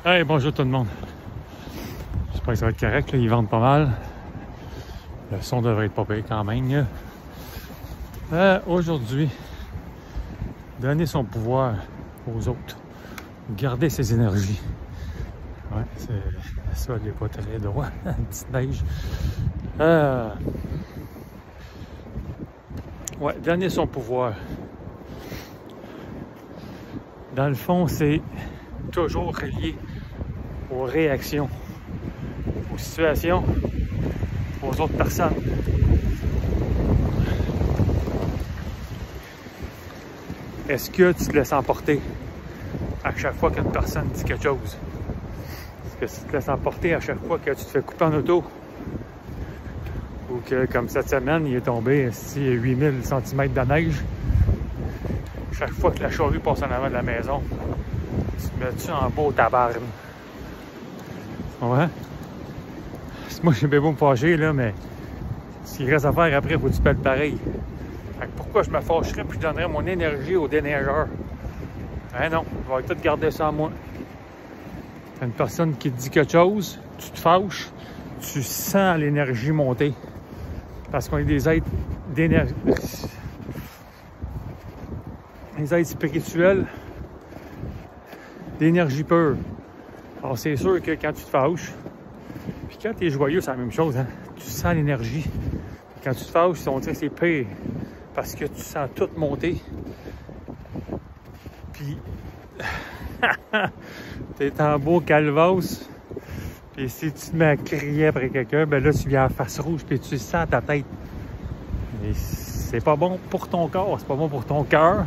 Hey, bonjour tout le monde. J'espère que ça va être correct, là. Ils vendent pas mal. Le son devrait être pas pire quand même. Aujourd'hui, donner son pouvoir aux autres. Garder ses énergies. Ouais, c'est ça, il n'est pas très droit. Une petite neige. Ouais, donner son pouvoir. Dans le fond, c'est toujours relié aux réactions, aux situations, aux autres personnes. Est-ce que tu te laisses emporter à chaque fois qu'une personne dit quelque chose? Est-ce que tu te laisses emporter à chaque fois que tu te fais couper en auto? Ou que, comme cette semaine, il est tombé 8000 cm de neige. Chaque fois que la charrue passe en avant de la maison, tu te mets-tu en beau tabarne? Ouais. Moi, j'ai bien beau me fâcher, là, mais s'il reste à faire après, il faut que tu pèles pareil. Fait que pourquoi je me fâcherais puis je donnerais mon énergie aux déneigeurs? Hein non, je vais tout garder ça en moi. T'as une personne qui te dit quelque chose, tu te fâches, tu sens l'énergie monter. Parce qu'on est des êtres d'énergie. Des êtres spirituels d'énergie pure. Alors c'est sûr que quand tu te fâches, puis quand tu es joyeux, c'est la même chose, hein? Tu sens l'énergie. Quand tu te fâches, on dirait que c'est pire. Parce que tu sens tout monter. Puis t'es en beau calvasse. Puis si tu te mets à crier après quelqu'un, ben là tu viens en face rouge puis tu sens ta tête. Mais c'est pas bon pour ton corps, c'est pas bon pour ton cœur.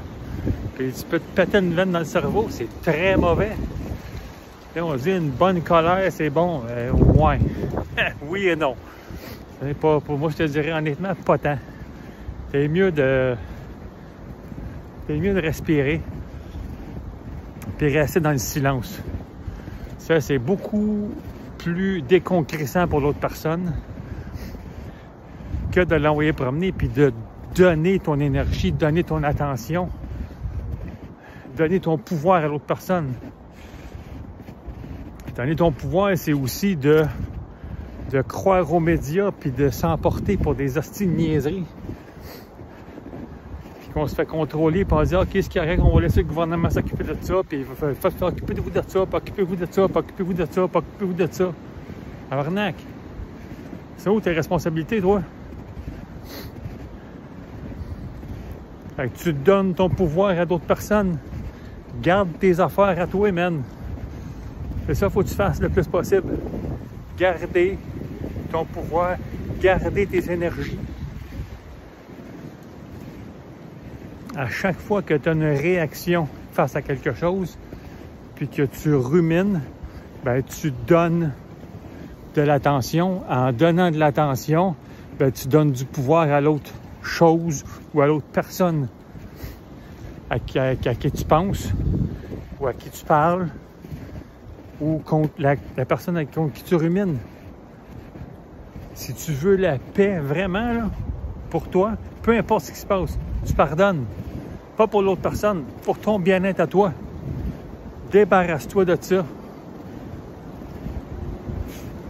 Puis tu peux te péter une veine dans le cerveau, c'est très mauvais. Là, on dit une bonne colère, c'est bon. Ouais. Oui et non. C'est pas, pour moi, je te dirais honnêtement, pas tant. C'est mieux de respirer puis rester dans le silence. Ça, c'est beaucoup plus déconcrissant pour l'autre personne que de l'envoyer promener puis de donner ton énergie, donner ton attention, donner ton pouvoir à l'autre personne. Donner ton pouvoir, c'est aussi de croire aux médias puis de s'emporter pour des hosties de niaiseries. Puis qu'on se fait contrôler puis on se dit « OK, c'est correct, on va laisser le gouvernement s'occuper de ça, puis occupez-vous de ça, puis occupez-vous de ça, puis occupez-vous de ça, puis occupez-vous de ça. » Arnaque! C'est où tes responsabilités, toi? Fait que tu donnes ton pouvoir à d'autres personnes. Garde tes affaires à toi, man. C'est ça qu'il faut que tu fasses le plus possible. Garder ton pouvoir, garder tes énergies. À chaque fois que tu as une réaction face à quelque chose, puis que tu rumines, ben tu donnes de l'attention. En donnant de l'attention, ben tu donnes du pouvoir à l'autre chose ou à l'autre personne à qui tu penses ou à qui tu parles ou contre la personne contre qui tu rumines. Si tu veux la paix vraiment, là, pour toi, peu importe ce qui se passe, tu pardonnes. Pas pour l'autre personne, pour ton bien-être à toi. Débarrasse-toi de ça.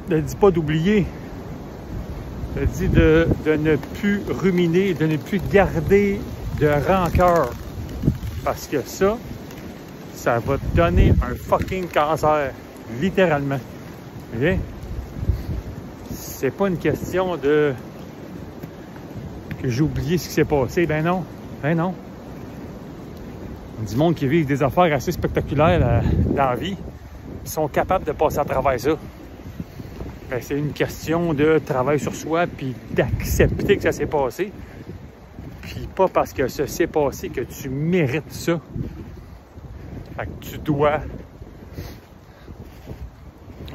Ne dis pas d'oublier. Je dis de ne plus ruminer, de ne plus garder de rancœur. Parce que ça va te donner un fucking cancer. Littéralement. Okay? C'est pas une question de que j'ai oublié ce qui s'est passé. Ben non. Ben non. Du monde qui vit des affaires assez spectaculaires dans la vie, ils sont capables de passer à travers ça. Ben, c'est une question de travail sur soi puis d'accepter que ça s'est passé. Puis pas parce que ça s'est passé que tu mérites ça. Fait que tu dois,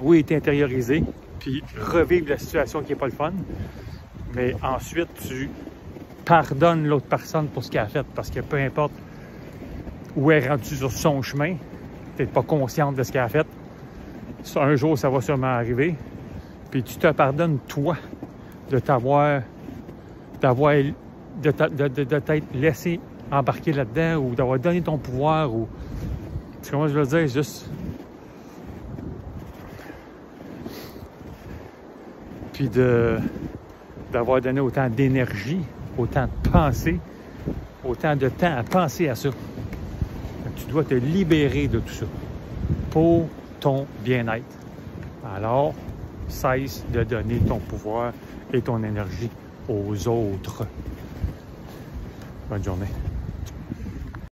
oui, t'intérioriser, puis revivre la situation qui n'est pas le fun, mais ensuite, tu pardonnes l'autre personne pour ce qu'elle a fait, parce que peu importe où elle est rendue sur son chemin, tu n'es pas consciente de ce qu'elle a fait. Un jour, ça va sûrement arriver, puis tu te pardonnes, toi, de t'être laissé embarquer là-dedans, ou d'avoir donné ton pouvoir, ou... Tu sais comment je veux dire? Juste puis d'avoir donné autant d'énergie, autant de pensée, autant de temps à penser à ça. Tu dois te libérer de tout ça pour ton bien-être. Alors, cesse de donner ton pouvoir et ton énergie aux autres. Bonne journée.